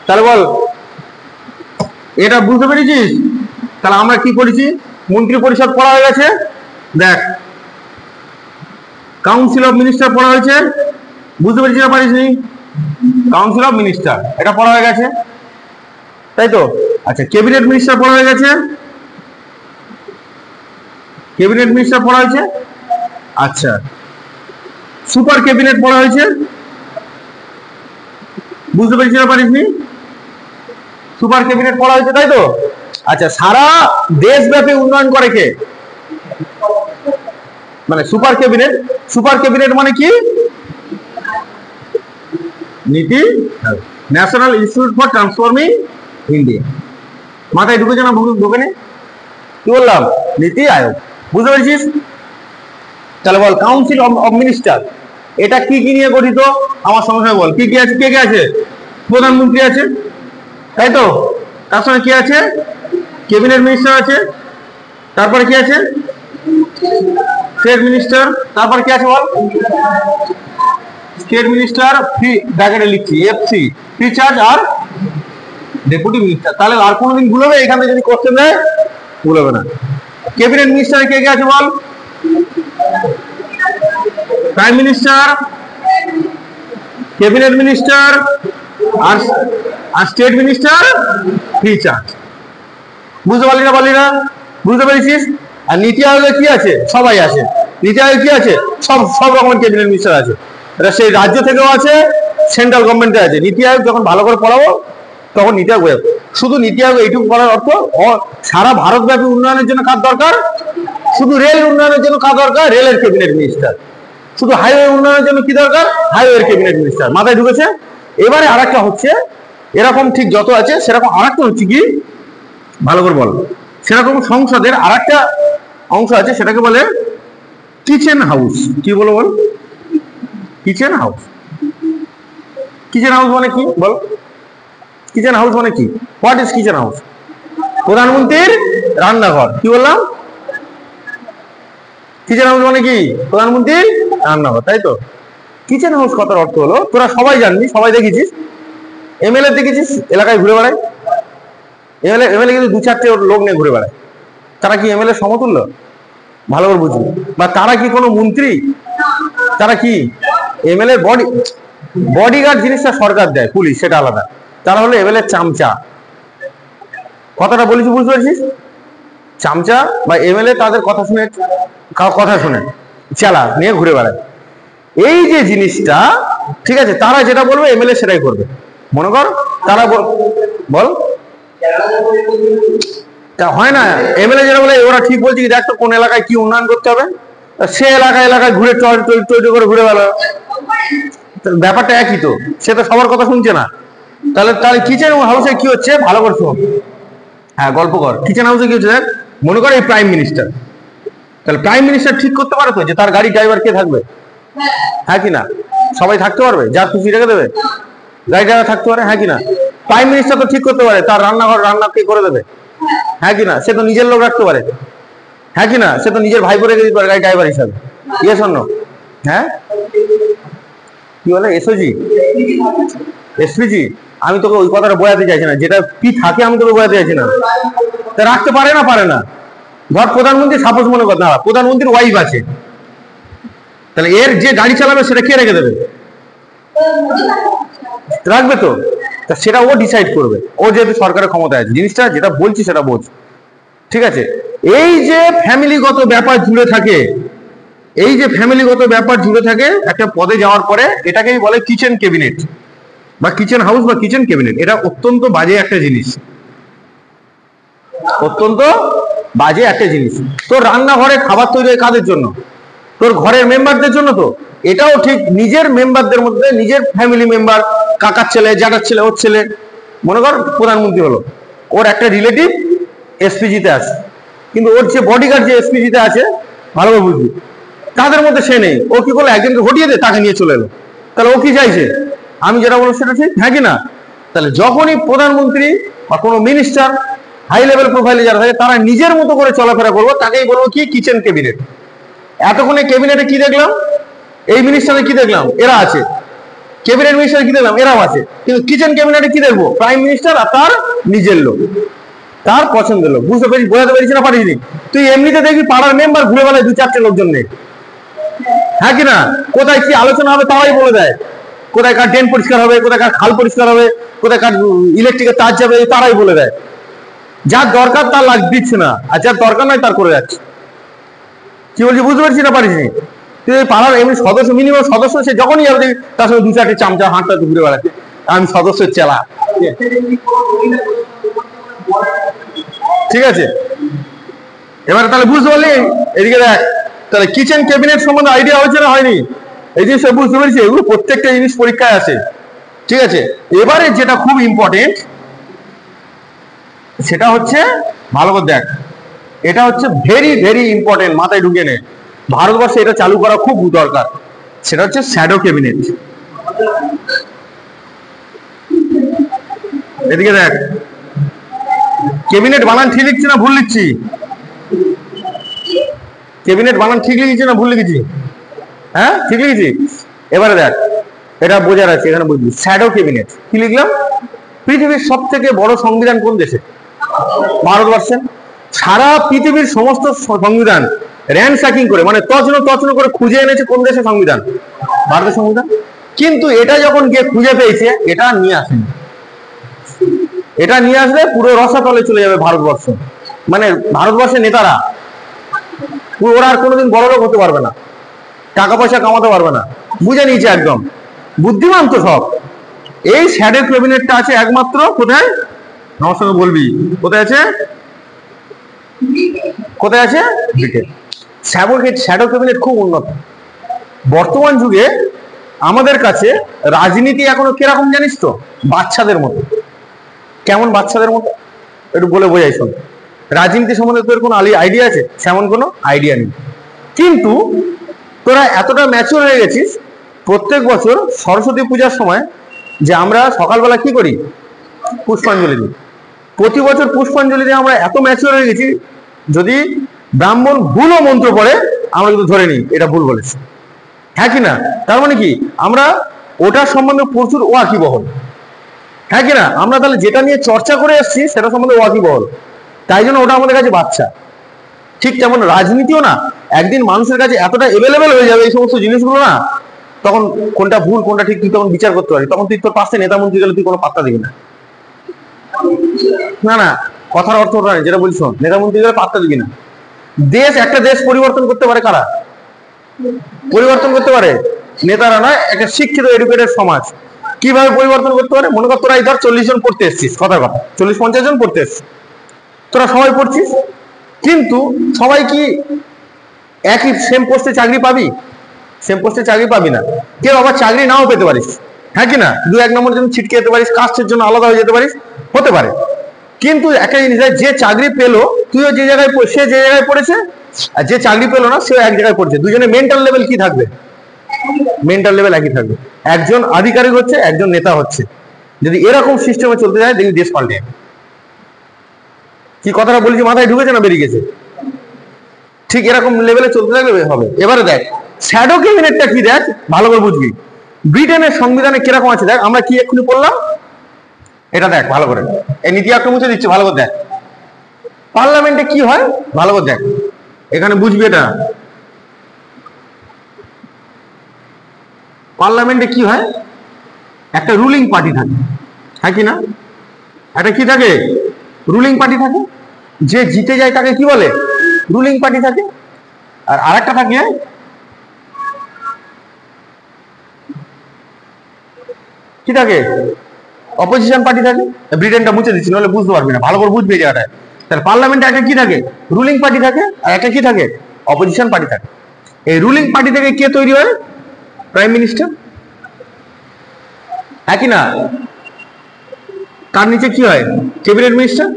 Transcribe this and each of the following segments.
তাহলে বল, এটা বুঝতে পেরেছিস? তাহলে আমরা কি করেছি, মন্ত্রী পরিষদ পড়া হয়ে গেছে, দেখ কাউন্সিল অফ মিনিস্টার পড়া হয়েছে, বুঝতে পেরেছিস না পারিসনি? কাউন্সিল অফ মিনিস্টার এটা পড়া হয়ে গেছে, তাই তো? আচ্ছা, ক্যাবিনেট মিনিস্টার পড়া হয়ে গেছে, ক্যাবিনেট মিনিস্টার পড়া হয়েছে। আচ্ছা, সুপার ক্যাবিনেট পড়া হয়েছে, বুঝতে পেরেছিস না পারিসনি? সুপার ক্যাবিনেট পড়া হয়েছে, তাই তো? আচ্ছা, সারা দেশব্যাপী উন্নয়ন করে কে? মানে সুপার ক্যাবিনেট, সুপার ক্যাবিনেট মানে কি? নীতি, national institute for transforming India. মাথায় ঢুকেছে না? ঢুকেনি? কি বললাম? নীতি আয়োগ, বুঝতে পেরেছিস? তাহলে বল, কাউন্সিল অফ মিনিস্টার এটা কি কি নিয়ে গঠিত? আমার সঙ্গে বল, কি কি আছে? কে কে আছে? প্রধানমন্ত্রী আছে, তাই তো? তার সঙ্গে কি আছে? ক্যাবিনেট মিনিস্টার আছে, তারপরে কি আছে? স্টেট মিনিস্টার, তারপর কি আছে বল? স্টেট মিনিস্টার ফ্রি ব্র্যাকেটে লিখছি এফসি, ফ্রি চার্জ, আর ডেপুটি মিনিস্টার। তাহলে আর কোনোদিন ভুলবে এখানে যদি কোশ্চেন দেয়? ভুলবে না। ক্যাবিনেট মিনিস্টার কে কে আছে বল? প্রাইম মিনিস্টার, ক্যাবিনেট মিনিস্টার, আর স্টেট মিনিস্টার ফ্রি চার্জ। বুঝতে পারলি না? পারলি না? বুঝতে পেরেছিস? আর নীতি আয়োগে কি আছে? সবাই আছে। নীতি আয়োগে কি আছে? সব সব রকমের ক্যাবিনেট মিনিস্টার আছে। এটা সেই রাজ্য থেকেও আছে, সেন্ট্রাল গভর্নমেন্টে আছে। নীতি আয়োগ যখন ভালো করে পড়াবো তখন নীতি আয়োগ। শুধু নীতি আয়োগ এইটুকু করার অর্থ, সারা ভারতব্যাপী উন্নয়নের জন্য কার দরকার? শুধু রেল উন্নয়নের জন্য কার দরকার? রেলের ক্যাবিনেট মিনিস্টার। শুধু হাইওয়ে উন্নয়নের জন্য কি দরকার? হাইওয়ের ক্যাবিনেট মিনিস্টার। মাথায় ঢুকেছে? এবারে আরেকটা হচ্ছে, এরকম ঠিক যত আছে সেরকম আরেকটা হচ্ছে কি, ভালো করে বল, সেরকম সংসদের আরেকটা অংশ আছে, সেটাকে বলে কিচেন হাউস। কি বলো বল? Kitchen house. কিচেন হাউস মানে কি বল? কিচেন হাউস মানে কি? What is kitchen house? প্রধানমন্ত্রীর রান্নাঘর। কি বললাম? কিচেন হাউস মানে কি? প্রধানমন্ত্রীর রান্নাঘর, তাই তো? কিচেন হাউস কথার অর্থ হলো, তোরা সবাই জানবি, সবাই দেখেছিস, এমএলএ দেখেছিস এলাকায় ঘুরে বেড়ায়, এমএলএ কিন্তু দু চারটে লোক নিয়ে ঘুরে বেড়ায়। তারা কি এমএলএ সমতুল্য? ভালো করে বুঝবি। বা তারা কি কোনো মন্ত্রী? তারা কি এমএলএ বডিগার্ড জিনিসটা সরকার দেয়, পুলিশ সেটা আলাদা। তারা হলো এমএলএ চামচা। কথাটা বলেছি, বুঝতে পারছিস? চামচা বা এমএলএ তাদের কথা শুনে চালা নিয়ে ঘুরে বেড়ায়। এই যে জিনিসটা, ঠিক আছে, তারা যেটা বলবে এমএলএ সেটাই করবে। মনে কর তারা বল, তা হয় না? এমএলএ যেটা বলে ওরা ঠিক বলছে কি, দেখ তো কোন এলাকায় কি উন্নয়ন করতে হবে, সে এলাকায় ঘুরে টয় করে ঘুরে বেড়ালো। ব্যাপারটা একই তো, সে তো সবার কথা শুনছে না। তাহলে কিচেন হাউসে কি হচ্ছে, ভালো করে শোন। হ্যাঁ, গল্প কর। কিচেন হাউসে কি হচ্ছে দেখ, মনে কর এই প্রাইম মিনিস্টার। তাহলে প্রাইম মিনিস্টার ঠিক করতে পারে তো যে তার গাড়ি ড্রাইভার কে থাকবে? হ্যাঁ কি না? সবাই থাকতে পারবে? যার খুশি রেখে দেবে? গাড়ি ড্রাইভার থাকতে পারে? হ্যাঁ কি না? প্রাইম মিনিস্টার তো ঠিক করতে পারে তার রান্নাঘর রান্না কে করে দেবে? হ্যাঁ কি না? সে তো নিজের লোক রাখতে পারে। হ্যাঁ কি না? সে তো নিজের ভাইপো রেখে দিতে পারে গাড়ি ড্রাইভার হিসাবে। Yes or no? হ্যাঁ, কি বলে? SOG, SPG? আমি তোকে ওই কথাটা বোঝাতে চাইছি না, যেটা কি থাকে আমি তোকে বোঝাতে চাইছি না। তা রাখতে পারে না? পারে না। ধর প্রধানমন্ত্রী, সাপোজ মনে কর না প্রধানমন্ত্রীর ওয়াইফ আছে, তাহলে এর যে গাড়ি চালাবে সেটা কে রেখে দেবে? রাখবে তো। তা সেটা ও ডিসাইড করবে, ও যেহেতু সরকারের ক্ষমতায় আছে। জিনিসটা যেটা বলছি সেটা বোঝ, ঠিক আছে? এই যে ফ্যামিলিগত ব্যাপার জুড়ে থাকে, এই যে ফ্যামিলিগত ব্যাপার জুড়ে থাকে একটা পদে যাওয়ার পরে, এটাকেই বলে কিচেন ক্যাবিনেট বা কিচেন হাউস বা কিচেন ক্যাবিনেট। এটা অত্যন্ত বাজে একটা জিনিস, অত্যন্ত বাজে একটা জিনিস। তোর রান্নাঘরে খাবার তৈরি হয় কাদের জন্য? তোর ঘরের মেম্বারদের জন্য তো। এটাও ঠিক নিজের মেম্বারদের মধ্যে, নিজের ফ্যামিলি মেম্বার, কাকার ছেলে, জ্যাঠার ছেলে, ওর ছেলে। মনে কর প্রধানমন্ত্রী হলো, ওর একটা রিলেটিভ এসপিজিতে আছে, কিন্তু ওর যে বডিগার্ড যে এসপিজিতে আছে, ভালো করে বুঝবি, তাদের মধ্যে সে নেই। ও কি করলো, একজনকে হটিয়ে দিয়ে তাকে নিয়ে চলে এলো। তাহলে ও কি চাইছে? আমি যেটা বলবো সেটা ঠিক, হ্যাঁ কি না? তাহলে যখনই প্রধানমন্ত্রী বা কোনো মিনিস্টার, হাই লেভেল প্রোফাইলে যারা থাকে, তারা নিজের মতো করে চলাফেরা করবো, তাকেই বলবো কি কিচেন ক্যাবিনেট। এতক্ষণে ক্যাবিনেটে কি দেখলাম? এই মিনিস্টারে কি দেখলাম? এরা আছে। ক্যাবিনেট মিনিস্টার কি দেখলাম এরাও আছে, কিন্তু কিচেন ক্যাবিনেটে কি দেখবো? প্রাইম মিনিস্টার আর তার নিজের লোক, তার পছন্দের লোক। বুঝতে পেরেছি, বোঝাতে পেরেছি না পারিনি? তুই এমনিতে দেখবি পাড়ার মেম্বার ঘুরে বেড়ায় 2-4টে লোকজন নেই, হ্যাঁ কি না? কোথায় কি আলোচনা হবে তারাই বলে দেয়, কোথায় কার ড্রেন পরিষ্কার হবে, কোথায় কার খাল পরিষ্কার হবে, কোথায় কার ইলেকট্রিকের তার যাবে, তারাই বলে দেয়। যার দরকার তার দিচ্ছে না, আর যার দরকার নয় তার করে যাচ্ছে। কি বলছি বুঝতে পারছি না পারিস? তুই পাড়ার এমনি সদস্য, মিনিমাম সদস্য, সে যখনই যাবে তার সঙ্গে 2-4টে চামচা হাঁটটা ঘুরে বেড়াচ্ছে, আমি সদস্যের চেলা। ঠিক আছে, এবারে তাহলে বুঝতে পারলি? এদিকে দেখ, তাহলে কিচেন ক্যাবিনেট সম্বন্ধে আইডিয়া হয়েছে না হয়নি? এই জিনিসটা বুঝতে পেরেছি, এগুলো প্রত্যেকটা জিনিস পরীক্ষায় আসে। ঠিক আছে, এবারে যেটা খুব ইম্পর্টেন্ট সেটা হচ্ছে, ভালো করে দেখ, এটা হচ্ছে ভেরি ভেরি ইম্পর্টেন্ট, মাথায় ঢুকে নে, ভারতবর্ষে এটা চালু করা খুব দরকার। সেটা হচ্ছে শ্যাডো ক্যাবিনেট। এদিকে দেখ, ক্যাবিনেট বানান ঠিক লিখছি না ভুল লিখছি? ক্যাবিনেট বানান ঠিক লিখেছি না ভুল লিখেছি? হ্যাঁ, ঠিক লিখেছি। এবারে দেখ, এটা বোঝার আছে, এখানে বুঝবি। শ্যাডো ক্যাবিনেট কি লিখলাম? পৃথিবীর সব থেকে বড় সংবিধান কোন দেশে? ভারতবর্ষে। সারা পৃথিবীর সমস্ত সংবিধান র্যানসাকিং করে, মানে তছনছ করে খুঁজে এনেছে কোন দেশের সংবিধান? ভারতের সংবিধান। কিন্তু এটা যখন গিয়ে খুঁজে পেয়েছে, এটা নিয়ে আসেনি। এটা নিয়ে আসলে পুরো রসাতলে চলে যাবে ভারতবর্ষ, মানে ভারতবর্ষের নেতারা, ওরা আর কোনোদিন বড় লোক হতে পারবে না, টাকা পয়সা কামাতে পারবে না। বুঝে নিয়েছে একদম, বুদ্ধিমান তো সব। এই শ্যাডো ক্যাবিনেটটা আছে একমাত্র কোথায়? আমার সঙ্গে বলবি, কোথায় আছে? কোথায় আছে? ব্রিটেন। শ্যাডো ক্যাবিনেট খুব উন্নত। বর্তমান যুগে আমাদের কাছে রাজনীতি এখনো কিরকম জানিস তো? বাচ্চাদের মতো। কেমন বাচ্চাদের মতো? একটু বলে বোঝাই শোন। রাজনীতি সম্বন্ধে তোর কোনো আইডিয়া আছে? সেমন কোনো আইডিয়া নেই, কিন্তু তোরা এতটা ম্যাচিওর হয়ে গেছিস, প্রত্যেক বছর সরস্বতী পূজার সময় যে আমরা সকালবেলা কি করি? পুষ্পাঞ্জলি দিই। প্রতি বছর পুষ্পাঞ্জলি দিয়ে আমরা এত ম্যাচিওর হয়ে গেছি, যদি ব্রাহ্মণ ভুলও মন্ত্র পড়ে আমরা কিন্তু ধরে নিই এটা ভুল বলেছে, হ্যাঁ কি না? তার মানে কি আমরা ওটার সম্বন্ধে প্রচুর ওয়াকিবহল, হ্যাঁ কি না? আমরা তাহলে যেটা নিয়ে চর্চা করে এসেছি সেটা সম্বন্ধে ওয়াকিবহল, তাই জন্য ওটা আমাদের কাছে বাচ্চা। ঠিক তেমন রাজনীতিও না, একদিন মানুষের কাছে এতটা এভেলেবেল হয়ে যাবে এই সমস্ত জিনিসগুলো, না তখন কোনটা ভুল কোনটা ঠিক তুই তখন বিচার করতে পারি। তখন তুই তোর পাশে নেতা মন্ত্রী গেলে তুই কোনো পাত্তা দিবি না। না না, কথার অর্থ ওটা নেই যেটা বলছো, নেতা মন্ত্রী গেলে পাত্তা দিবি না। একটা দেশ পরিবর্তন করতে পারে কারা? পরিবর্তন করতে পারে নেতারা, নয় একটা শিক্ষিত এডুকেটেড সমাজ। কিভাবে পরিবর্তন করতে পারে? মনে কর তোরা এই ধর 40 জন পড়তে এসছিস, কথার কথা 40-50 জন পড়তে এসছিস, তোরা সবাই পড়ছিস, কিন্তু সবাই কি একই সেম পোস্টে চাকরি পাবি? সেম পোস্টে চাকরি পাবি না। কেউ আবার চাকরি নাও পেতে পারিস, হ্যাঁ কি না? 2-1 নম্বর জন্য ছিটকে যেতে পারিস, কাস্টের জন্য আলাদা হয়ে যেতে পারিস, হতে পারে। কিন্তু একটা জিনিস, যে চাকরি পেলো তুইও যে জায়গায়, সে যে জায়গায় পড়েছে, আর যে চাকরি পেলো না সেও এক জায়গায় পড়ছে, দুজনের মেন্টাল লেভেল কি থাকবে? মেন্টাল লেভেল একই থাকবে। একজন আধিকারিক হচ্ছে, একজন নেতা হচ্ছে। যদি এরকম সিস্টেমে চলতে যায় দেখবি দেশ পাল্টে যাবে। কি কথাটা বলছি মাথায় ঢুকেছে না বেরিয়ে গেছে? ঠিক এরকম লেভেলে চলতে থাকলে হবে। এবারে দেখ শ্যাডো ক্যাবিনেটটা কি, দেখ ভালো করে বুঝবি। ব্রিটেনের সংবিধানে কিরকম আছে দেখ, আমরা কি এক্ষুনি পড়লাম, এটা দেখ ভালো করে। এই নীতি আক্রম মুছে দিচ্ছে, ভালো করে দেখ। পার্লামেন্টে কি হয় ভালো করে দেখ, এখানে বুঝবি এটা। পার্লামেন্টে কি হয়? একটা রুলিং পার্টি থাকে, হ্যাঁ কি না? একটা কি থাকে? রুলিং পার্টি থাকে। যে জিতে যায় তাকে কি বলে? রুলিং পার্টি থাকে। আর আরেকটা থাকে কি থাকে? অপোজিশন পার্টি থাকে। ব্রিটেনটা মুছে দিচ্ছি, নাহলে বুঝতে পারবি না, ভালো করে বুঝবি এই জায়গাটায়। তাহলে পার্লামেন্টে একটা কি থাকে? রুলিং পার্টি থাকে, আর একটা কি থাকে? অপোজিশন পার্টি থাকে। এই রুলিং পার্টি থেকে কে তৈরি হয়? প্রাইম মিনিস্টার, হ্যাঁ কি না? তার নিচে কি হয়? Cabinet minister.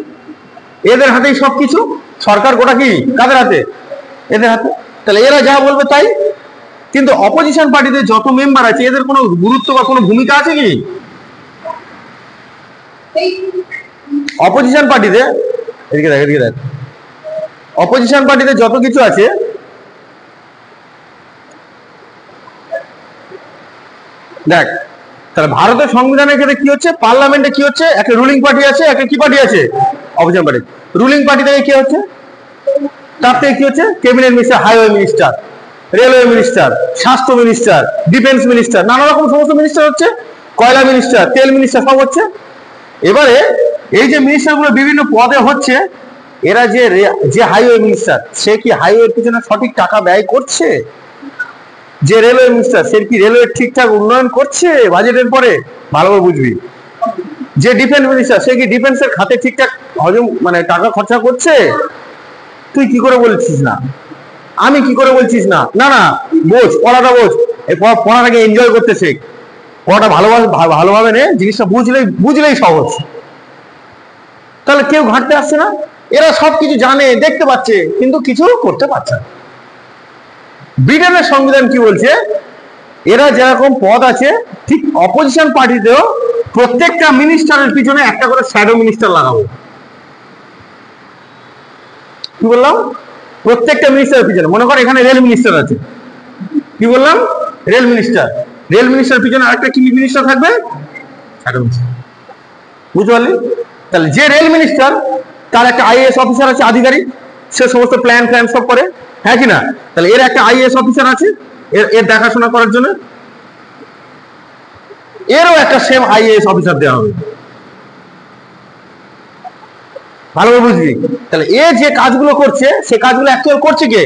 এদের হাতেই সবকিছু, সরকার গোটা কি কাদের হাতে? এদের হাতে। তাহলে এরা যা বলবে তাই। কিন্তু অপোজিশন পার্টিতে যত মেম্বার আছে এদের কোনো গুরুত্ব বা কোনো ভূমিকা আছে কি? অপোজিশন পার্টিতে, এদিকে দেখ এদিকে দেখ, অপোজিশন পার্টিতে যত কিছু আছে দেখ, তাহলে ভারতের সংবিধানের ক্ষেত্রে কি হচ্ছে, পার্লামেন্টে কি হচ্ছে, একটা রুলিং পার্টি আছে, একটা কি পার্টি আছে, অপোজিশন পার্টি। রুলিং পার্টি থেকে কি হচ্ছে, তার থেকে কি হচ্ছে, cabinet minister, highway minister, railway minister, স্বাস্থ্য মিনিস্টার, ডিফেন্স মিনিস্টার, নানা রকম সমস্ত মিনিস্টার হচ্ছে, কয়লা মিনিস্টার, তেল মিনিস্টার, সব হচ্ছে। এবারে এই যে মিনিস্টার গুলো বিভিন্ন পদে হচ্ছে, এরা যে হাইওয়ে মিনিস্টার, সে কি হাইওয়ের পিছনে সঠিক টাকা ব্যয় করছে? যে রেলওয়ে মিনিস্টার, সে কি রেলওয়ে ঠিকঠাক উন্নয়ন করছে বাজেটের পরে? ভালো করে বুঝবি। যে ডিফেন্স মিনিস্টার, সে কি ডিফেন্সের খাতে ঠিকঠাক মানে টাকা খরচা করছে? তুই কি করে বলছিস না? আমি কি করে বলছিস না? না না, বোঝ, পড়াটা বোঝ। এই পড়াটাকে এনজয় করতে শেখ। পড়াটা ভালোভাবে নে, জিনিসটা বুঝলেই সহজ। তাহলে কেউ ঘাটতে আসছে না, এরা সবকিছু জানে, দেখতে পাচ্ছে, কিন্তু কিছু করতে পারছে না। ব্রিটেনের সংবিধান কি বলছে, এরা যেরকম পদ আছে, ঠিক অপোজিশন পার্টিতেও প্রত্যেকটা মিনিস্টারের পিছনে একটা করে শ্যাডো মিনিস্টার লাগাবো। কি বললাম? প্রত্যেকটা মিনিস্টারের পিছনে। মনে কর এখানে রেল মিনিস্টার আছে, কি বললাম, রেল মিনিস্টার, রেল মিনিস্টার পিছনে আরেকটা কি মিনিস্টার থাকবে, শ্যাডো মিনিস্টার। বুঝতে পারলি? তাহলে যে রেল মিনিস্টার, তার একটা আইএএস অফিসার আছে, আধিকারিক, সে সমস্ত প্ল্যান সব করে, হ্যাঁ কি না? তাহলে এর একটা আইএএস অফিসার আছে, এর দেখাশোনা করার জন্য, এরও একটা সেম আইএএস অফিসার দেওয়া হবে। ভালোভাবে বুঝবি। তাহলে এ যে কাজগুলো করছে, সে কাজগুলো অ্যাকচুয়াল করছে কে?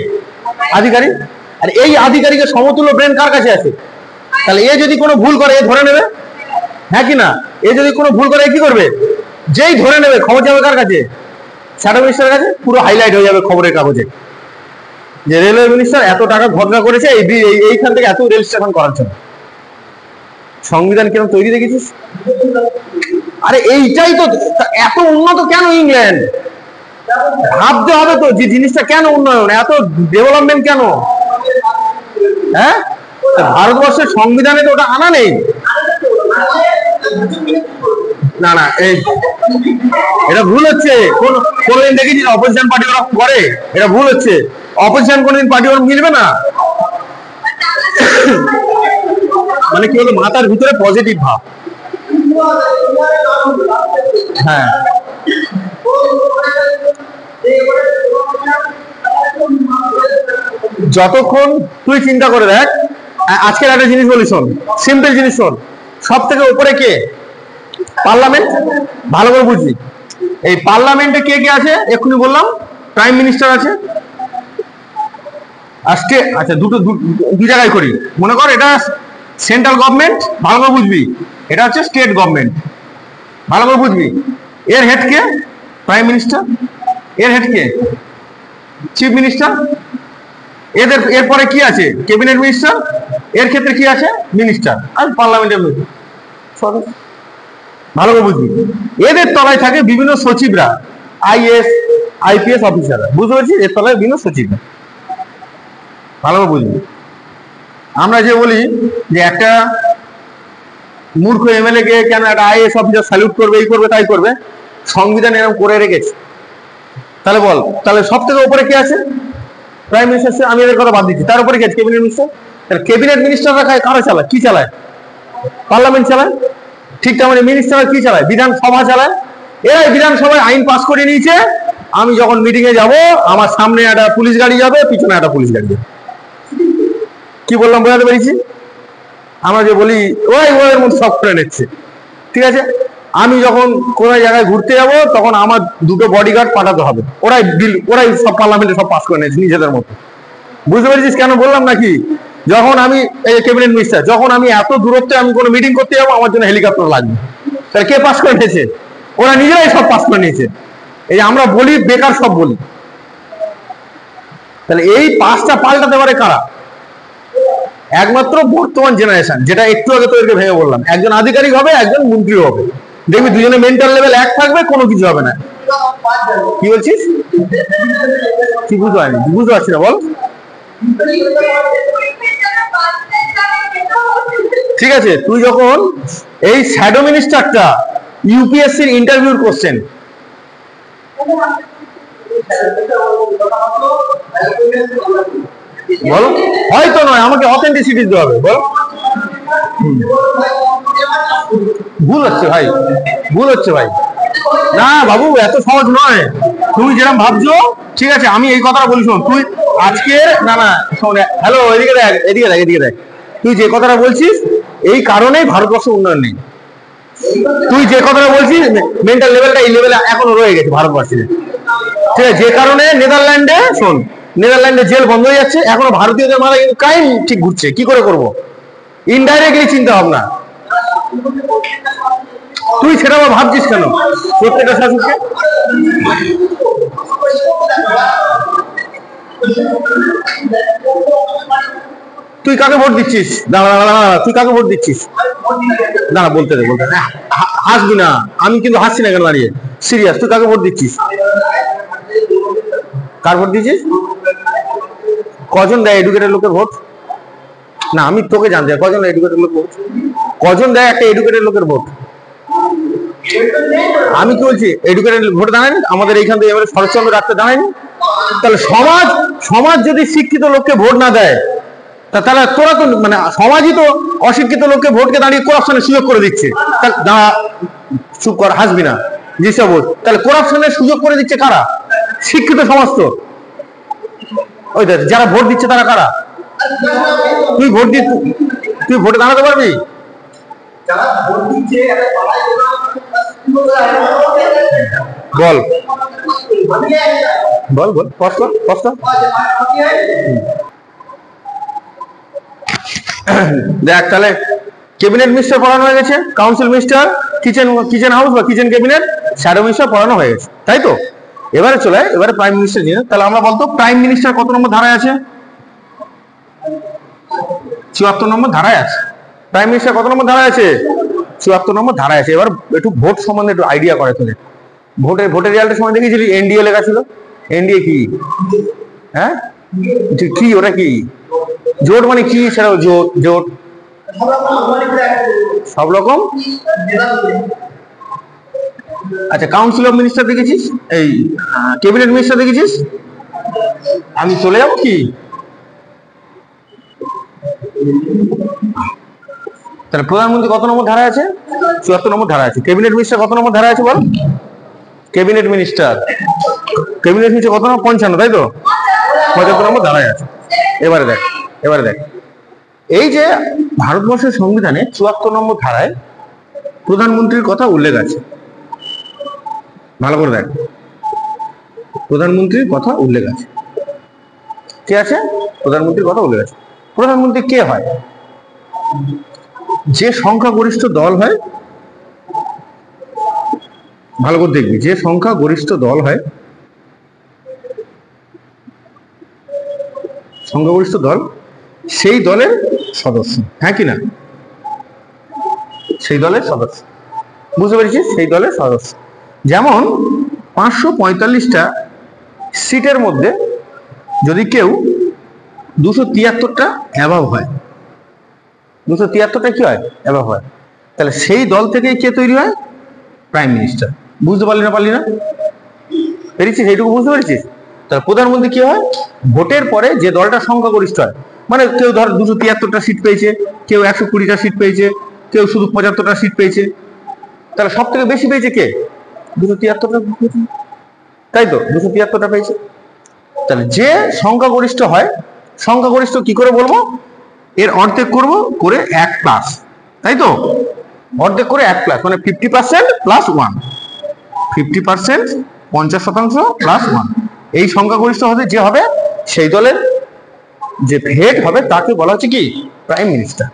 আধিকারিক। আর এই আধিকারিকের সমতুল্য ব্রেন কার কাছে আছে? তাহলে এ যদি কোনো ভুল করে, এ ধরে নেবে, হ্যাঁ কি না? এ যদি কোনো ভুল করে, কি করবে? যেই ধরে নেবে, খবর যাবে কার কাছে? শ্যাডো মিনিস্টারের কাছে। পুরো হাইলাইট হয়ে যাবে খবরের কাগজে যে রেলওয়ে মিনিস্টার এত টাকা ঘটনা করেছে এইখান থেকে এত রেল স্টেশন করার জন্য। সংবিধান কিরকম তৈরি দেখেছিস? আরে এইটাই তো, এত উন্নত কেন ইংল্যান্ড? ভাবতে হবে তো যে জিনিসটা কেন উন্নয়ন, এত ডেভেলপমেন্ট কেন? হ্যাঁ, ভারতবর্ষের সংবিধানে তো ওটা আনা নেই। না না, এটা ভুল হচ্ছে। কোনদিন দেখেছিস অপোজিশন পার্টি ওরকম করে? এটা ভুল হচ্ছে। অপোজিশন কোনদিন পার্টি ওরকম মিলবে না। মানে কি বলতো, মাথার ভিতরে পজিটিভ ভাব। হ্যাঁ, যতক্ষণ তুই চিন্তা করে দেখ, আজকের একটা জিনিস বলি, শোন, সিম্পল জিনিস শোন। সব থেকে উপরে কে? পার্লামেন্ট। ভালো করে বুঝলি। এই পার্লামেন্টে কে কে আছে এক্ষুনি বললাম, প্রাইম মিনিস্টার আছে আর স্টেট। আচ্ছা, দু জায়গায় করি। মনে কর এটা সেন্ট্রাল গভর্নমেন্ট, ভালো করে বুঝবি। এটা হচ্ছে স্টেট গভর্নমেন্ট, ভালো করে বুঝবি। এর হেড কে? Prime minister. এর হেড কে? Chief minister. এরপরে কি আছে? Cabinet minister. এর ক্ষেত্রে কি আছে? মিনিস্টার। আর পার্লামেন্টের সদস্য। ভালো করে বুঝবি। এদের তলায় থাকে বিভিন্ন সচিবরা, আইএস আইপিএস অফিসাররা। বুঝতে পারছিস? এর তলায় বিভিন্ন সচিবরা। ভালো করে বুঝবি। আমরা যে বলি যে একটা মূর্খ এমএলএ কে কেন একটা আইএস অফিসার স্যালুট করবে, এই করবে, তাই করবে, সংবিধান এরকম করে রেখেছে। তাহলে বল, তাহলে সব থেকে উপরে কে আছে? Prime minister. আমি এদের কথা বাদ দিচ্ছি। তার উপরে কে আছে? Cabinet minister. ক্যাবিনেট মিনিস্টাররা কারা চালায়? কি চালায়? পার্লামেন্ট চালায়। ঠিক তেমন মিনিস্টাররা কি চালায়? বিধানসভা চালায়। এরাই বিধানসভায় আইন পাস করে নিয়েছে। আমি যখন মিটিং এ যাব, আমার সামনে একটা পুলিশ গাড়ি যাবে, পিছনে একটা পুলিশ গাড়ি যাবে। কি বললাম বোঝাতে পেরেছি? আমরা যে বলি ওই ওদের মধ্যে সব করে নিচ্ছে, ঠিক আছে। আমি যখন কোন জায়গায় ঘুরতে যাব, তখন আমার দুটো বডিগার্ড পাঠাতে হবে। ওরাই সব পার্লামেন্টে সব পাস করে নিয়েছে নিজেদের মতো। বুঝতে পেরেছিস কেন বললাম নাকি? যখন আমি এই ক্যাবিনেট মিনিস্টার, যখন আমি এত দূরত্বে আমি কোনো মিটিং করতে যাবো, আমার জন্য হেলিকপ্টার লাগবে। তাহলে কে পাস করে নিয়েছে? ওরা নিজেরাই সব পাস করে নিয়েছে। এই আমরা বলি বেকার সব বলি। তাহলে এই পাঁচটা পাল্টাতে পারে কারা? একমাত্র বর্তমান জেনারেশন, যেটা একটু আগে তোদেরকে ভেঙে বললাম। একজন আধিকারিক হবে, একজন মন্ত্রী হবে। দেখবি দুজনে মেন্টাল লেভেল এক থাকবে, কোনো কিছু হবে না। কি বলছিস? কি বুঝতে পারিনি? বুঝতে পারছি না, বল। ঠিক আছে, তুই যখন এই শ্যাডো মিনিস্টারটা ইউপিএসসির ইন্টারভিউর কোশ্চেন, বল, হয়তো নয়, আমাকে অথেন্টিসিটি দিতে হবে, বল। ভুল হচ্ছে ভাই, ভুল হচ্ছে ভাই। না বাবু, এত সহজ নয়। তুমি যেরকম ভাবছো ঠিক আছে, আমি এই কথাটা বলি শোন। তুই আজকে না না শোন, হ্যালো, এদিকে দেখ, এদিকে দেখ, এদিকে দেখ। তুই যে কথাটা বলছিস এই কারণেই ভারতবর্ষ উন্নয়ন নেই। তুই যে কথাটা বলছিস মেন্টাল লেভেলটা এই লেভেলে এখনো রয়ে গেছে ভারতবর্ষে। ঠিক আছে, যে কারণে নেদারল্যান্ডে শোন, নেদারল্যান্ডে জেল বন্ধ হয়ে যাচ্ছে, এখনো ভারতীয়দের মাথায় কিন্তু ক্রাইম ঠিক ঘুরছে। কি করে করবো? ইনডাইরেক্টলি চিন্তা ভাবনা। তুই সেটা ভাবছিস কেন? প্রত্যেকটা শাসককে তুই কাকে ভোট দিচ্ছিস? তুই কাকে ভোট দিচ্ছিস? না বলতে দে, বলতে দে। হাসবি না, আমি কিন্তু হাসছি না কেন দাঁড়িয়ে, সিরিয়াস। তুই কাকে ভোট দিচ্ছিস? কার ভোট দিচ্ছিস? কজন দেয় এডুকেটেড লোকের ভোট? না আমি তোকে জানতে চাই, কজন এডুকেটেড লোক ভোট? কজন দেয় একটা এডুকেটেড লোকের ভোট? আমি কি বলছি এডুকেটেড ভোট দাঁড়ায়নি? আমাদের এইখান থেকে এবারে শরৎচন্দ্র ডাক্তার দাঁড়ায়নি? তাহলে সমাজ সমাজ যদি শিক্ষিত লোককে ভোট না দেয় তাহলে তোরা তো মানে সমাজই তো অশিক্ষিত লোককে ভোটকে দাঁড়িয়ে করাপশনের সুযোগ করে দিচ্ছে। চুপ কর, হাসবি না, যেসব বল। তাহলে করাপশনের সুযোগ করে দিচ্ছে কারা? শিক্ষিত সমাজ তো। ওই দেখ যারা ভোট দিচ্ছে তারা কারা? তুই ভোট দিয়ে তুই ভোটে দাঁড়াতে পারবি? বল বল বল, কষ্ট কষ্ট। দেখ তাহলে ক্যাবিনেট মিনিস্টার পড়ানো হয়ে গেছে, কাউন্সিল মিনিস্টার, কিচেন হাউস বা কিচেন ক্যাবিনেট, শ্যাডো মিনিস্টার পড়ানো হয়ে গেছে, তাই তো? এবারে চলে এবারে প্রাইম মিনিস্টার নিয়ে। তাহলে আমরা বলতো প্রাইম মিনিস্টার কত নম্বর ধারায় আছে? ৭৪ নম্বর ধারায় আছে। প্রাইম মিনিস্টার কত নম্বর ধারায় আছে? ৭৪ নম্বর ধারায় আছে। এবার একটু ভোট সম্বন্ধে একটু আইডিয়া করে তোদের। ভোটের রেজাল্টের সময় দেখেছিলি এনডিএ লেখা ছিল? এনডিএ কি? হ্যাঁ কি ওটা কি? জোট মানে কি? সেটা জোট, জোট সব রকম। আচ্ছা, কাউন্সিল অফ মিনিস্টার দেখেছিস? এই ক্যাবিনেট মিনিস্টার দেখেছিস? আমি চলে যাবো কি? তাহলে প্রধানমন্ত্রী কত নম্বর ধারা আছে? ৭৪ নম্বর ধারা আছে। ক্যাবিনেট মিনিস্টার কত নম্বর ধারা আছে বল? ক্যাবিনেট মিনিস্টার কত নম্বর? ৫৫, তাই তো? ৭৫ নম্বর ধারায় আছে। এবারে দেখ এই যে ভারতবর্ষের সংবিধানে ৭৪ নম্বর ধারায় প্রধানমন্ত্রীর কথা উল্লেখ আছে। ভালো করে দেখ, প্রধানমন্ত্রীর কথা উল্লেখ আছে। ঠিক আছে, প্রধানমন্ত্রীর কথা উল্লেখ আছে। প্রধানমন্ত্রী কে হয়? যে সংখ্যাগরিষ্ঠ দল হয়, ভালো করে দেখবি, যে সংখ্যাগরিষ্ঠ দল হয়, সংখ্যাগরিষ্ঠ দল সেই দলের সদস্য। হ্যাঁ কি না? সেই দলের সদস্য, বুঝতে পেরেছিস? সেই দলের সদস্য। যেমন ৫৪৫টা সিটের মধ্যে যদি কেউ ২৭৩টা অ্যাভাব হয়, ২৭৩টা কি হয়? অ্যাভাব হয়, তাহলে সেই দল থেকে কে তৈরি হয়? Prime minister. বুঝতে পারলি না? পেরেছিস? এইটুকু বুঝতে পেরেছিস? তাহলে প্রধানমন্ত্রী কি হয়? ভোটের পরে যে দলটা সংখ্যাগরিষ্ঠ হয়, মানে কেউ ধর ২৭৩টা সিট পেয়েছে, কেউ ১২০টা সিট পেয়েছে, কেউ শুধু ৭৫টা সিট পেয়েছে, তাহলে সব থেকে বেশি পেয়েছে কে? ২৭৩টা, তাই তো? ২৭৩টা পেয়েছে। তাহলে যে সংখ্যাগরিষ্ঠ হয়, সংখ্যাগরিষ্ঠ কি করে বলবো? এর অর্ধেক করবো করে 1+, তাই তো? অর্ধেক করে 1+ মানে 50% + 1, 50%, 50% + 1। এই সংখ্যাগরিষ্ঠ হতে যে হবে সেই দলের যে হেড হবে তাকে বলা হচ্ছে কি? Prime minister.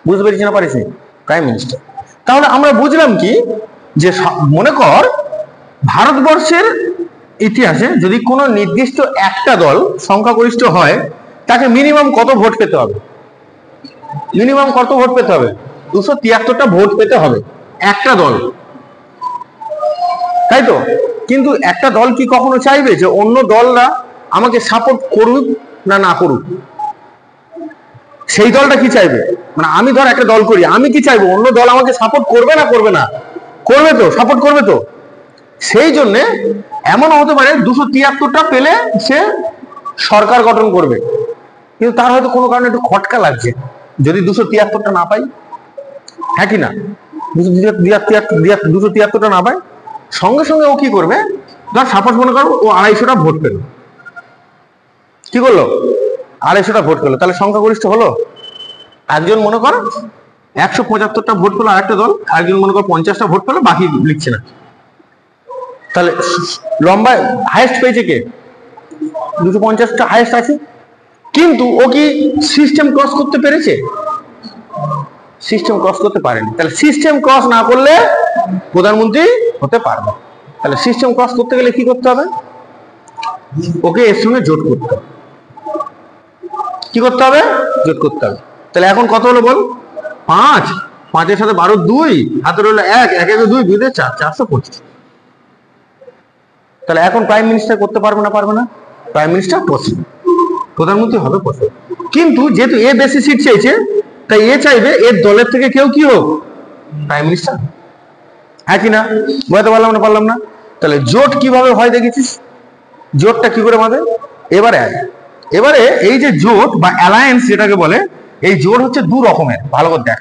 বুঝতে পেরেছি না পারিস? Prime minister. তাহলে আমরা বুঝলাম কি, যে মনে কর ভারতবর্ষের ইতিহাসে যদি কোনো নির্দিষ্ট একটা দল সংখ্যাগরিষ্ঠ হয়, তাকে মিনিমাম কত ভোট পেতে হবে? মিনিমাম কত ভোট পেতে হবে? ২৭৩টা ভোট পেতে হবে একটা দল, তাই তো? কিন্তু একটা দল কি কখনো চাইবে যে অন্য দলরা আমাকে সাপোর্ট করুক না করুক? সেই দলটা কি চাইবে? মানে আমি ধর একটা দল করি, আমি কি চাইবো? অন্য দল আমাকে সাপোর্ট করবে না করবে না? করবে তো, সাপোর্ট করবে তো। সেই জন্য এমন হতে পারে ২৭৩টা পেলে সে সরকার গঠন করবে, কিন্তু তার হয়তো কোনো কারণে একটু খটকা লাগছে যদি ২৭৩টা না পাই। হ্যাঁ কি না? 273টা না পায়, সঙ্গে সঙ্গে ও কি করবে, ধর সাপোজ মনে করো ও 250টা ভোট পেল, কি করলো 250টা ভোট পেলো, তাহলে সংখ্যাগরিষ্ঠ হলো। একজন মনে কর 175টা ভোট পেলো আরেকটা দল, একজন মনে কর 50টা ভোট পেলো, বাকি লিখছে না, তাহলে লম্বায় হাইয়েস্ট পেয়েছে কে, 250টা হাইয়েস্ট আছে। কিন্তু ও কি সিস্টেম ক্রস করতে পেরেছে, সিস্টেম ক্রস করতে পারেনি। তাহলে সিস্টেম ক্রস না করলে প্রধানমন্ত্রী হতে পারবে। তাহলে সিস্টেম ক্রস করতে গেলে কি করতে হবে, ওকে এর সঙ্গে জোট করতে হবে। কি করতে হবে, জোট করতে হবে। তাহলে এখন কত হলো বল, 5, 5-এর সাথে 12 2, হাতে রইলো 1, 1 1 2, 2 দিয়ে 4, 425। তাহলে এখন প্রাইম মিনিস্টার করতে পারবে না, পারবে না, প্রাইম মিনিস্টার পসিবল, প্রধানমন্ত্রী হবে পসিবল। কিন্তু যেহেতু এ বেশি সিট চাইছে, তাই এ চাইবে এর দলের থেকে কেউ কি হোক প্রাইম মিনিস্টার, হ্যাঁ কি না, বুঝতে পারলাম না, পারলাম না। তাহলে জোট কিভাবে হয় দেখেছিস, জোটটা কি করে বাঁধে। এবারে এই যে জোট বা অ্যালায়েন্স যেটাকে বলে, এই জোট হচ্ছে দু রকমের, ভালো করে দেখ।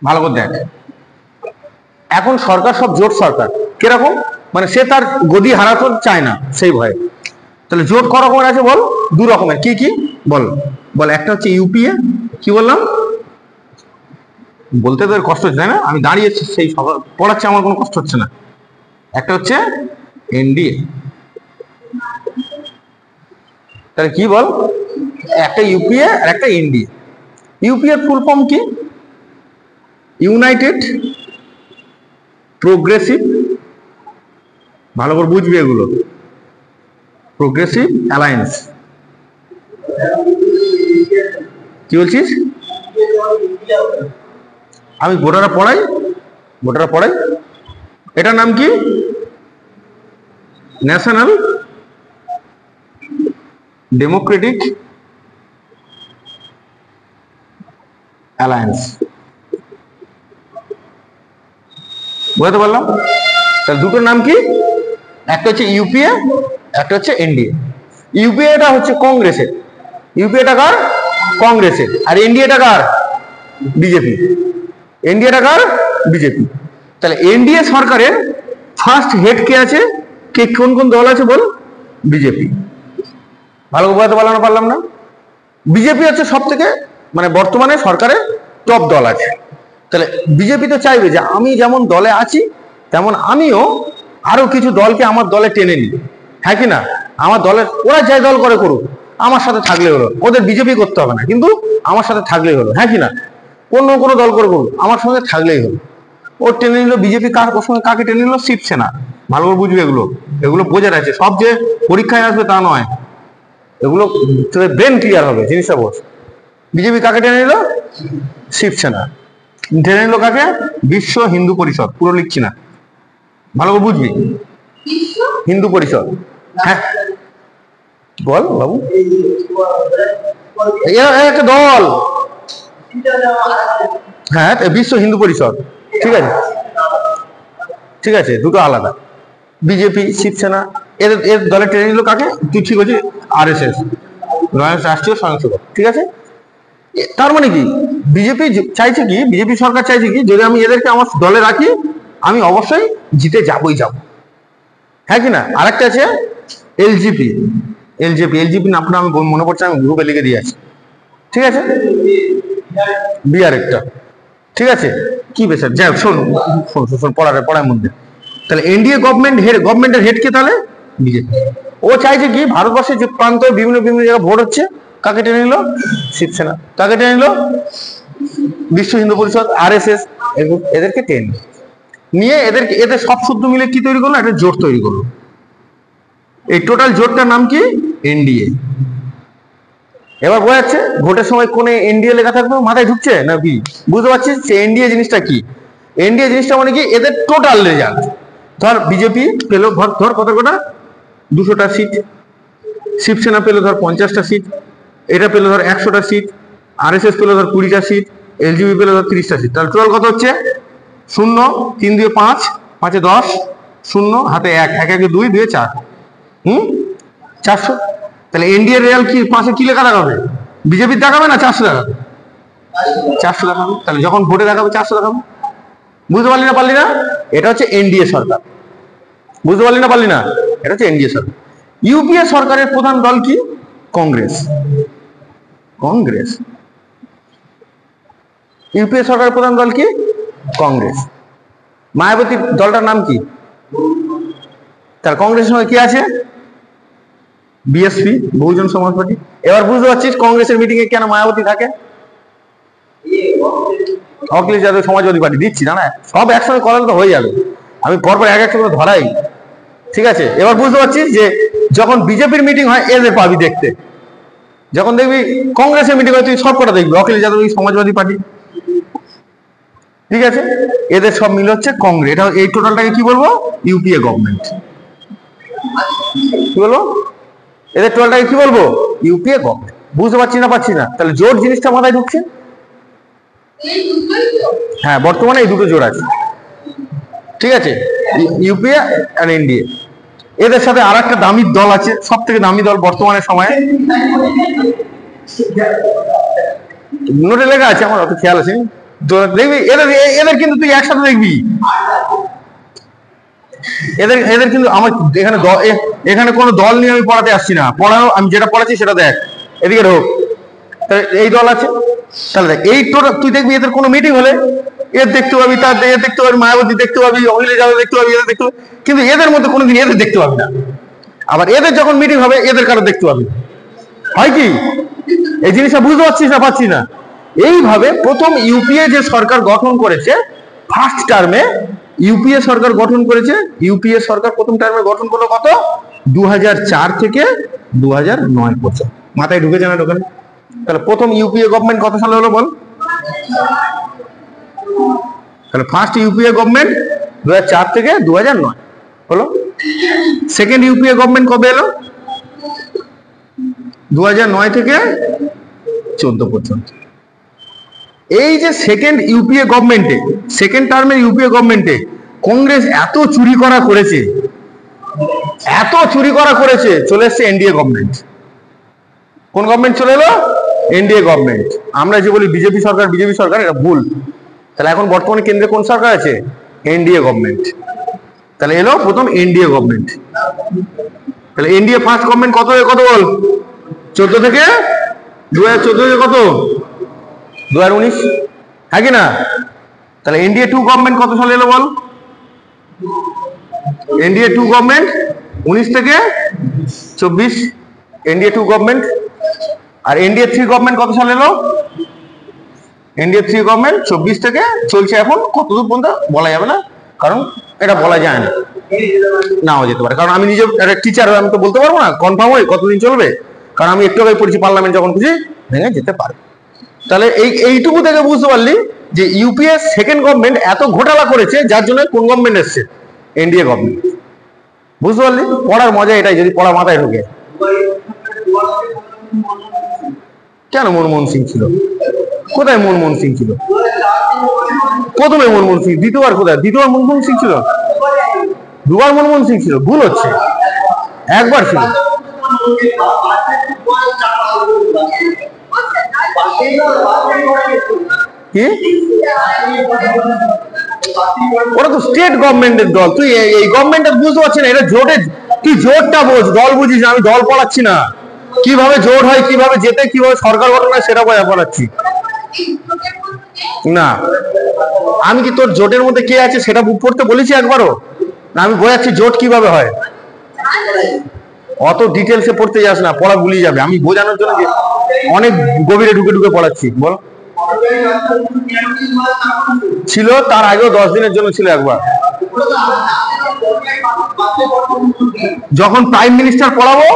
ভালো করে দেখ, এখন সরকার সব জোট সরকার, কিরকম মানে সে তার গদি হারাতে চায় না সেই ভয়ে। তাহলে জোট ক রকমের আছে বল, দু রকমের, কি কি বল বল। একটা হচ্ছে ইউপিএ, কি বললাম, বলতে তো কষ্ট হচ্ছে তাই না, আমি দাঁড়িয়ে সেই পড়াচ্ছি, আমার কোনো কষ্ট হচ্ছে না। একটা হচ্ছে এনডিএ, তাহলে কি বল, একটা ইউপিএ আর একটা এনডিএ। ইউপিএ ফুল ফর্ম কি, ইউনাইটেড প্রোগ্রেসিভ, ভালো করে বুঝবি এগুলো, প্রোগ্রেসিভ অ্যালায়েন্স। কি বলছিস, আমি গোটাটা পড়াই, এটার নাম কি, ন্যাশনাল ডেমোক্রেটিক অ্যালায়েন্স, বুঝতে পারলাম। তাহলে দুটোর নাম কি, একটা হচ্ছে ইউপিএ, একটা হচ্ছে এনডিএ। ইউপিএটা হচ্ছে কংগ্রেসের, ইউপিএটা কার, কংগ্রেসের, আর এনডিএটা কার, বিজেপি, এনডিএটা কার, বিজেপি। তাহলে এনডিএ সরকারের ফার্স্ট হেড কে আছে, কে কোন কোন দল আছে বল, বিজেপি। ভালো বোঝাতে পারলাম না। বিজেপি হচ্ছে সব থেকে মানে বর্তমানে সরকারের টপ দল আছে। তাহলে বিজেপি তো চাইবে যে আমি যেমন দলে আছি তেমন আমিও আরো কিছু দলকে আমার দলে টেনে নিই, হ্যাঁ কি না, আমার দলের ওরা যাই দল করে করুক, আমার সাথে থাকলে হলো, ওদের বিজেপি করতে হবে না, কিন্তু আমার সাথে থাকলেই হলো, হ্যাঁ কি না, কোনো দল করে করুক, আমার সঙ্গে থাকলেই হলো। ও টেনে নিল বিজেপি, কার ওর সঙ্গে কাকে টেনে নিল, শিবসেনা। ভালো করে বুঝবে এগুলো বোঝার আছে, সব যে পরীক্ষায় আসবে তা নয়, এগুলো ব্রেন ক্লিয়ার হবে, জিনিসটা বোঝ। বিজেপি কাকে টেনে নিল, শিবসেনা। টেনে নিল কাকে, বিশ্ব হিন্দু পরিষদ, পুরো লিখছি না, ভালো করে বুঝবি, হিন্দু পরিষদ। হ্যাঁ বল বাবু, একটা দল, হ্যাঁ বিশ্ব হিন্দু পরিষদ, ঠিক আছে, দুটো আলাদা। বিজেপি শিবসেনা এর দলে টেনে নিল কাকে, তুই ঠিক আছে, আরএসএস, রাষ্ট্রীয় স্বয়ংসেবক, ঠিক আছে। তার মানে কি, বিজেপি চাইছে কি, বিজেপি সরকার চাইছে কি, যদি আমি এদেরকে আমার দলে রাখি আমি অবশ্যই জিতে যাবই যাব, হ্যাঁ কি না। আরেকটা আছে এলজেপি নামটা আমি মনে পড়ছে, আমি গ্রুপে লিখে দিয়ে আছি, ঠিক আছে, বিহারেরটা, ঠিক আছে। কি বেশি যাই শোন পড়ার মধ্যে। তাহলে এনডিএ গভর্নমেন্টের হেড কে, তাহলে বিজেপি। ও চাইছে কি, ভারতবর্ষের যে প্রান্তে বিভিন্ন জায়গায় ভোট হচ্ছে, কাকে টেনে নিল, শিবসেনা। কাকে টেনে নিল, বিশ্ব হিন্দু পরিষদ, আরএসএস, এদেরকে টেনে নিয়ে এদের সব সূত্র মিলে কি তৈরি করলো, একটা জোট তৈরি করলো। এই টোটাল জোটটার নাম কি, এনডিএ। এবার বোঝা যাচ্ছে ভোটের সময় কোনে এনডিএ লেখা থাকবে, মাথায় ঢুকছে না কি, বুঝতে পারছিস যে এনডিএ জিনিসটা কি। এনডিএ জিনিসটা মানে কি, এদের টোটাল রেজাল্ট। ধর বিজেপি পেল ধর কত কটা, 200টা সিট, শিবসেনা পেল ধর 50টা সিট, এটা পেল ধর 100টা সিট, আরএসএস পেল ধর 20টা সিট, এলজেপি পেল ধর 30টা সিট। তাহলে টোটাল কত হচ্ছে, 0, 3 দিয়ে 5, 5 10, 0 হাতে 1, 1 2, 2 4, 400। তাহলে এনডিএ রেজাল্ট কি পাশে কি লেখা দেখাবে? বিজেপির দেখাবে না 400 দেখাবে? 400 দেখাবে। তাহলে যখন ভোটে দেখাবে 400 দেখাবে। বুঝতে পারলি না পারলি না? এটা হচ্ছে এনডিএ সরকার। বুঝতে পারলি না পারলি না? এটা হচ্ছে এনডিএ সরকার। ইউপিএ সরকারের প্রধান দল কি? কংগ্রেস। কংগ্রেস। ইউপিএ সরকারের প্রধান দল কি? কংগ্রেস। মায়াবতী দলটার নাম কি? তার কংগ্রেসের সঙ্গে কি আছে? বিএসপি, বহুজন সমাজ পার্টি। এবার বুঝতে পারছিস কংগ্রেসের মিটিং এ কেন মায়াবতী থাকে? অখিলেশ যাদব সমাজবাদী পার্টি। দিচ্ছি না, না সব একসঙ্গে করালে তো হয়ে যাবে, আমি পরপর এক একটা করে ধরাই। ঠিক আছে, এবার বুঝতে পারছিস যে যখন বিজেপির মিটিং হয় এদের পাবি দেখতে, যখন দেখবি কংগ্রেসের মিটিং হয় তুই সব কটা দেখবি অখিলেশ যাদব সমাজবাদী পার্টি। ঠিক আছে, এদের সব মিল হচ্ছে কংগ্রেস। এটা এই টোটালটাকে কি বলবো? UPA government. কি বলবো? এদের টোটালটাকে কি বলবো? UPA government. বুঝতে পারছি না পাচ্ছি না? তাহলে জোট জিনিসটা মাথায় ঢুকছে? হ্যাঁ, বর্তমানে এই দুটো জোট আছে। ঠিক আছে, ইউপিএ আর এনডিএ। এদের সাথে আর একটা দামি দল আছে, সব থেকে দামি দল বর্তমানে সময়ে, নোটে লেখা আছে, আমার অত খেয়াল আছে। দেখবি এদের এদের কিন্তু তুই একসাথে দেখবি, এদের এদের কিন্তু আমার এখানে এখানে কোনো দল নিয়ে আমি পড়াতে আসছি না, পড়ানো আমি যেটা পড়াচ্ছি সেটা দেখ। এদিকে ঢোক, এই দল আছে। তাহলে দেখ এই টোটাল তুই দেখবি এদের কোনো মিটিং হলে এর দেখতে পাবি, তার এর দেখতে পাবি, মায়াবতী দেখতে পাবি, অখিলেশ যাদব দেখতে পাবি, এদের দেখতে পাবি, কিন্তু এদের মধ্যে কোনোদিন এদের দেখতে পাবি না। আবার এদের যখন মিটিং হবে এদের কারো দেখতে পাবি। হয় কি? এই জিনিসটা বুঝতে পারছিস না পাচ্ছি না? এইভাবে প্রথম ইউপিএ যে সরকার গঠন করেছে, ফার্স্ট টার্মে ইউপিএ সরকার গঠন করেছে। ইউপিএ সরকার প্রথম টার্মে গঠন করলো কত? 2004 থেকে 2009 পর্যন্ত। মাথায় ঢুকেছে না ঢোকে? তাহলে প্রথম ইউপিএ গভর্নমেন্ট কত সালে হলো বল? তাহলে ফার্স্ট ইউপিএ গভর্নমেন্ট 2004 থেকে 2009 হলো। সেকেন্ড ইউপিএ গভর্নমেন্ট কবে এলো? 2009 থেকে 14 পর্যন্ত। এই যে সেকেন্ড ইউপিএ গভর্নমেন্টে, সেকেন্ড টার্মের ইউপিএ গভর্নমেন্টে কংগ্রেস এত চুরি করা করেছে, এত চুরি করা করেছে, চলে এসছে এনডিএ গভর্নমেন্ট। কোন গভর্নমেন্ট চলে এলো? NDA government. আমরা যে বলি বিজেপি সরকার বিজেপি সরকার, এটা ভুল। তাহলে এখন বর্তমানে কেন্দ্রে কোন সরকার আছে? NDA government. তাহলে এলো প্রথম এনডিএ গভর্নমেন্ট। তাহলে এনডিএ ফার্স্ট গভর্নমেন্ট কত কত বল? 14 থেকে 2014 থেকে কত? 2019, হ্যাঁ কি না? তাহলে এনডিএ টু গভর্নমেন্ট কত সালে এলো বল? এনডিএ টু গভর্নমেন্ট 19 থেকে 24, এনডিএ টু গভর্নমেন্ট। আর এনডিএ থ্রি গভর্নমেন্ট কত সালে এলো? এনডিএ থ্রি গভর্নমেন্ট 24 থেকে চলছে। এখন কতদূর পর্যন্ত বলা যাবে না, কারণ এটা বলা যায় না, নাও যেতে পারে। কারণ আমি নিজে একটা টিচার, আমি তো বলতে পারবো না কনফার্ম হয়ে কতদিন চলবে, কারণ আমি একটু আগে পড়েছি পার্লামেন্ট যখন খুশি ভেঙে যেতে পারে। তাহলে এইটুকু থেকে বুঝতে পারলি যে ইউপিএ সেকেন্ড গভর্নমেন্ট এত ঘোটালা করেছে, যার জন্য কোন গভর্নমেন্ট এসছে? NDA government. বুঝতে পারলি? পড়ার মজা এটাই, যদি পড়া মাথায় ঢোকে। কেন মনমোহন সিং ছিল? কোথায় মনমোহন সিং ছিল? প্রথমে মনমোহন সিং, দ্বিতীয়বার কোথায়? দ্বিতীয়বার মনমোহন সিং ছিল? দুবার মনমোহন সিং ছিল, ভুল হচ্ছে, একবার ছিল। কি? ওরা তো স্টেট গভর্নমেন্টের দল, তুই এই গভর্নমেন্টের বুঝতে পারছিস না? এটা জোটের, তুই জোটটা বোঝ, দল বুঝিস না। আমি দল পড়াচ্ছি না, কিভাবে জোট হয়, কিভাবে যেতে, কিভাবে সরকার গঠন হয় সেটা পড়াচ্ছি না। আমি কি তোর জোটের মধ্যে কে আছে সেটা পড়তে বলেছি একবারও না? আমি বোঝাচ্ছি জোট কিভাবে হয়। অত ডিটেলসে পড়তে যাস না, পড়া ভুলিয়ে যাবে। আমি বোঝানোর জন্য অনেক গভীরে ঢুকে ঢুকে পড়াচ্ছি। বল, ছিল তার আগেও 10 দিনের জন্য ছিল একবার, যখন প্রাইম মিনিস্টার পড়াবো।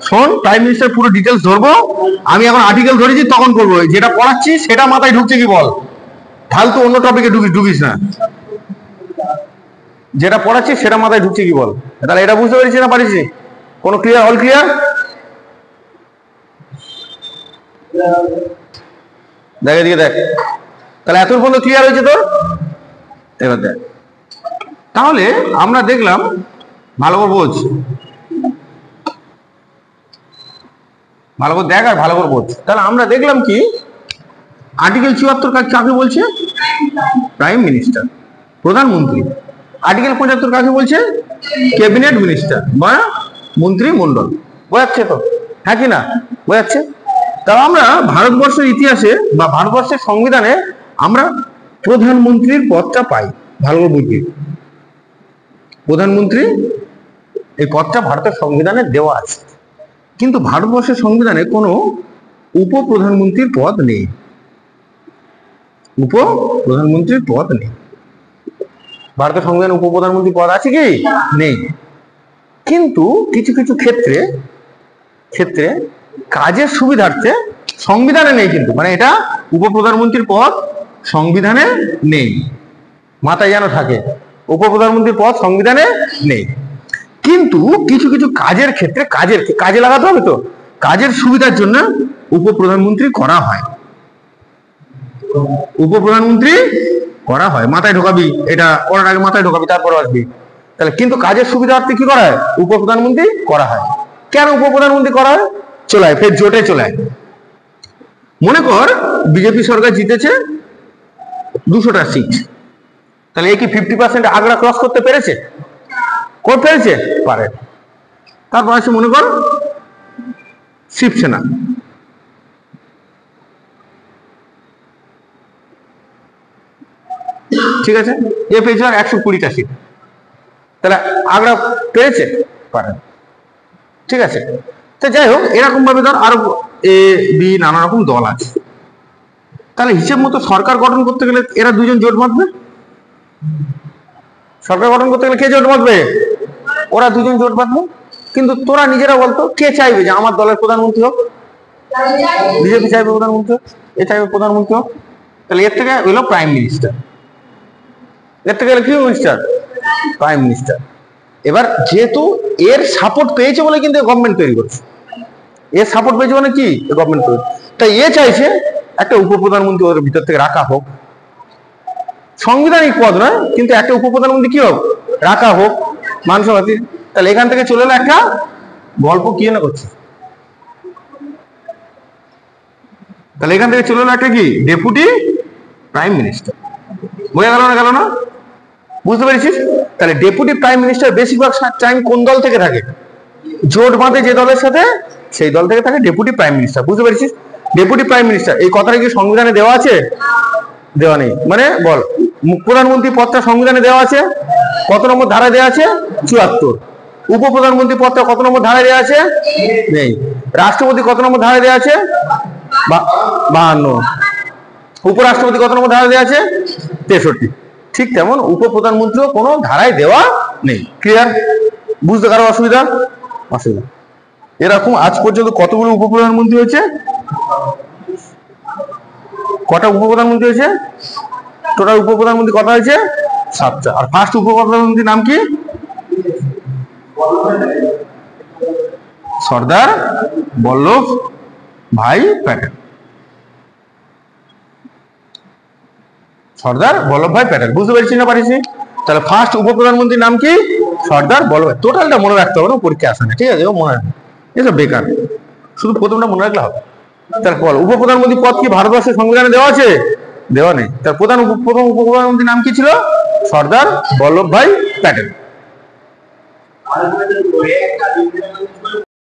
শোন, প্রাইম মিনিস্টার পুরো ডিটেলস ধরবো। আমি এখন আর্টিকেল ধরেছি তখন করবো। যেটা পড়াচ্ছি সেটা মাথায় ঢুকছে কি বল? ফালতু অন্য টপিকে ঢুকিস না। যেটা পড়াচ্ছি সেটা মাথায় ঢুকছে কি বল? তাহলে এটা বুঝতে পেরেছি না পারিস? কোনো ক্লিয়ার? All clear? দেখ এদিকে দেখ। তাহলে এত পর্যন্ত ক্লিয়ার হয়েছে তোর? এবার দেখ, তাহলে আমরা দেখলাম, ভালো করে বোঝ। ভালো করে দেখ আর ভালো করে বোঝ। তাহলে আমরা দেখলাম কি আর্টিকেল ৭৪ কাকে বলছে? প্রাইম মিনিস্টার, প্রধানমন্ত্রী। আর্টিকেল ৭৫ কাকে বলছে? ক্যাবিনেট মিনিস্টার বা মন্ত্রিমণ্ডল। বোঝাচ্ছে তো, হ্যাঁ কি না? বোঝাচ্ছে। তাও আমরা ভারতবর্ষের ইতিহাসে বা ভারতবর্ষের সংবিধানে আমরা প্রধানমন্ত্রীর পদটা পাই। ভালো করে বুঝবি, প্রধানমন্ত্রী এই পদটা ভারতের সংবিধানে দেওয়া আছে, কিন্তু ভারতবর্ষের সংবিধানে কোনো উপপ্রধানমন্ত্রীর পদ নেই। উপপ্রধানমন্ত্রীর পদ নেই ভারতের সংবিধানে। উপপ্রধানমন্ত্রী পদ আছে কি? নেই। কিন্তু কিছু কিছু ক্ষেত্রে কাজের সুবিধার্থে সংবিধানে নেই, কিন্তু মানে এটা উপপ্রধানমন্ত্রীর পদ সংবিধানে নেই, মাথায় যেন থাকে, উপপ্রধানমন্ত্রীর পদ সংবিধানে নেই। কিন্তু কিছু কিছু কাজের ক্ষেত্রে কাজে লাগাতে হবে, তো কাজের সুবিধার জন্য উপপ্রধানমন্ত্রী করা হয়। উপপ্রধানমন্ত্রী করা হয়, মাথায় ঢোকাবি, এটা করার আগে মাথায় ঢোকাবি, তারপর আসবি। তাহলে কিন্তু কাজের সুবিধার্থে কি করা হয়? উপপ্রধানমন্ত্রী করা হয়। কেন উপপ্রধানমন্ত্রী করা হয়? চলে ফের জোটে চলে। মনে কর বিজেপি সরকার জিতেছে 200টা সিট, তাহলে এ কি 50% আগ্রা ক্রস করতে পেরেছে? পেরেছে? পারে। তারপর আছে মনে কর শিবসেনা, ঠিক আছে, এ পেয়েছে 120টা সিট, তাহলে আগ্রা পেরেছে? পারে। ঠিক আছে, তো যাই হোক, এরকম ভাবে ধর আরো এ বি নানা রকম দল আছে। তাহলে হিসেব মতো সরকার গঠন করতে গেলে এরা দুজন জোট বাঁধবে। সরকার গঠন করতে গেলে কে জোট বাঁধবে? ওরা দুজন জোট বাঁধবে। কিন্তু তোরা নিজেরা বলতো, কে চাইবে যে আমার দলের প্রধানমন্ত্রী হোক? বিজেপি চাইবে প্রধানমন্ত্রী হোক, এ চাইবে প্রধানমন্ত্রী হোক। তাহলে এর থেকে হলো প্রাইম মিনিস্টার, এর থেকে হলো কি মিনিস্টার? Prime minister. এবার যেহেতু এর সাপোর্ট পেয়েছে বলে কিন্তু গভর্নমেন্ট তৈরি করেছে, এর সাপোর্ট পেয়েছে মানে কি গভর্নমেন্ট তৈরি, তাই এ চাইছে একটা উপপ্রধানমন্ত্রী ওদের ভিতর থেকে রাখা হোক। সাংবিধানিক পদ নয়, কিন্তু একটা উপপ্রধানমন্ত্রী কি হোক? রাখা হোক, মানসভাতি। তাহলে এখান থেকে চলে এলো একটা গল্প, কি না করছে, তাহলে এখান থেকে চলে এলো একটা কি ডেপুটি প্রাইম মিনিস্টার। বোঝা গেল না? গেল না? বুঝতে পেরেছিস? তাহলে ডেপুটি প্রাইম মিনিস্টার বেশিরভাগ টাইম কোন দল থেকে থাকে? জোট বাঁধে যে দলের সাথে, সেই দল থেকে থাকে ডেপুটি প্রাইম মিনিস্টার। বুঝতে পেরেছিস? ডেপুটি প্রাইম মিনিস্টার এই কথাটা কি সংবিধানে দেওয়া আছে? দেওয়া নেই। মানে বল, প্রধানমন্ত্রী পদটা সংবিধানে দেওয়া আছে, কত নম্বর ধারায় দেওয়া আছে? ৭৪। উপপ্রধানমন্ত্রী পদটা কত নম্বর ধারায় দেওয়া আছে? নেই। রাষ্ট্রপতি কত নম্বর ধারায় দেওয়া আছে? ৫২। উপরাষ্ট্রপতি কত নম্বর ধারায় দেওয়া আছে? ৬৩। ঠিক তেমন উপপ্রধানমন্ত্রীও কোনো ধারায় দেওয়া নেই। ক্লিয়ার? বুঝতে কারো অসুবিধা? অসুবিধা। এরকম আজ পর্যন্ত কতগুলো উপপ্রধানমন্ত্রী হয়েছে? কটা উপপ্রধানমন্ত্রী হয়েছে? টোটাল উপপ্রধানমন্ত্রী কটা হয়েছে? 7টা। আর ফার্স্ট উপপ্রধানমন্ত্রীর নাম কি? সর্দার বল্লভ ভাই প্যাটেল। সর্দার বল্লভ ভাই প্যাটেল। বুঝতে পেরেছি না পারিস? তাহলে ফার্স্ট উপপ্রধানমন্ত্রীর নাম কি? সর্দার বল্লভ। টোটালটা মনে রাখতে হবে না, পরীক্ষা আসে না, ঠিক আছে? ও মনে রাখবে, এসব বেকার, শুধু প্রথমটা মনে রাখলে হবে। তার বল, উপপ্রধানমন্ত্রী পদ কি ভারতবর্ষের সংবিধানে দেওয়া আছে? দেওয়া নেই। তার প্রথম উপপ্রধানমন্ত্রীর নাম কি ছিল? সর্দার বল্লভ ভাই প্যাটেল।